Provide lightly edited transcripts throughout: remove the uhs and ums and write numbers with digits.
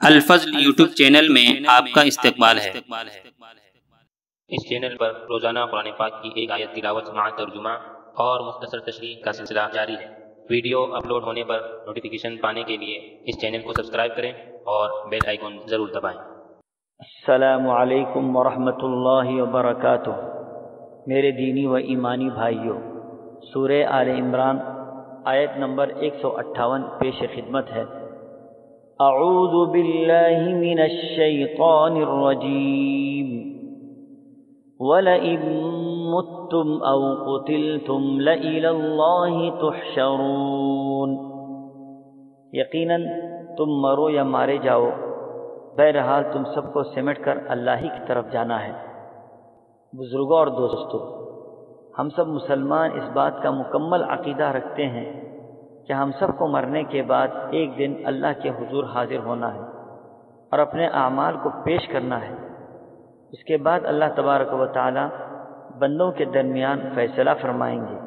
الفضل YouTube channel میں آپ کا استقبال ہے۔ اس چینل پر روزانہ قرآن پاک کی ایک آیت تلاوت مع ترجمہ اور مختصر تشریح کا سلسلہ جاری ہے۔ ویڈیو اپلوڈ ہونے پر نوٹیفیکیشن پانے کے لیے اس چینل کو سبسکرائب کریں اور بیل آئیکن ضرور دبائیں۔ السلام علیکم ورحمۃ اللہ وبرکاتہ۔ میرے دینی و ایمانی بھائیوں، سورہ آل عمران آیت نمبر 158 پیش خدمت ہے۔ اعوذ باللہ من الشیطان الرجیم وَلَئِن مُتُّمْ أَوْ قُتِلْتُمْ لَإِلَى اللَّهِ تُحْشَرُونَ۔ یقیناً تم مرو یا مارے جاؤ، بہرحال تم سب کو سمٹ کر اللہ ہی کی طرف جانا ہے۔ بزرگوں اور دوستوں، ہم سب مسلمان اس بات کا مکمل عقیدہ رکھتے ہیں کہ ہم سب کو مرنے کے بعد ایک دن اللہ کے حضور حاضر ہونا ہے اور اپنے اعمال کو پیش کرنا ہے۔ اس کے بعد اللہ تبارک و تعالی بندوں کے درمیان فیصلہ فرمائیں گے۔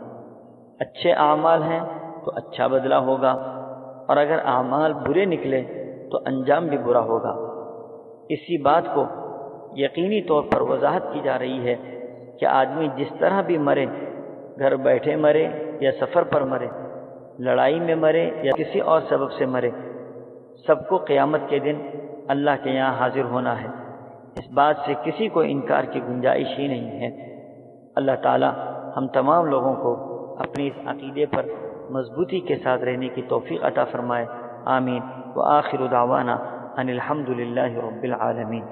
اچھے اعمال ہیں تو اچھا بدلہ ہوگا، اور اگر اعمال برے نکلے تو انجام بھی برا ہوگا۔ اسی بات کو یقینی طور پر وضاحت کی جا رہی ہے کہ آدمی جس طرح بھی مرے، گھر بیٹھے مرے یا سفر پر مرے، لڑائی میں مرے یا کسی اور سبب سے مرے، سب کو قیامت کے دن اللہ کے یہاں حاضر ہونا ہے۔ اس بات سے کسی کو انکار کی گنجائش ہی نہیں ہے۔ اللہ تعالی ہم تمام لوگوں کو اپنے اس عقیدے پر مضبوطی کے ساتھ رہنے کی توفیق عطا فرمائے۔ آمین۔ وآخر دعوانا ان الحمد للہ رب العالمین۔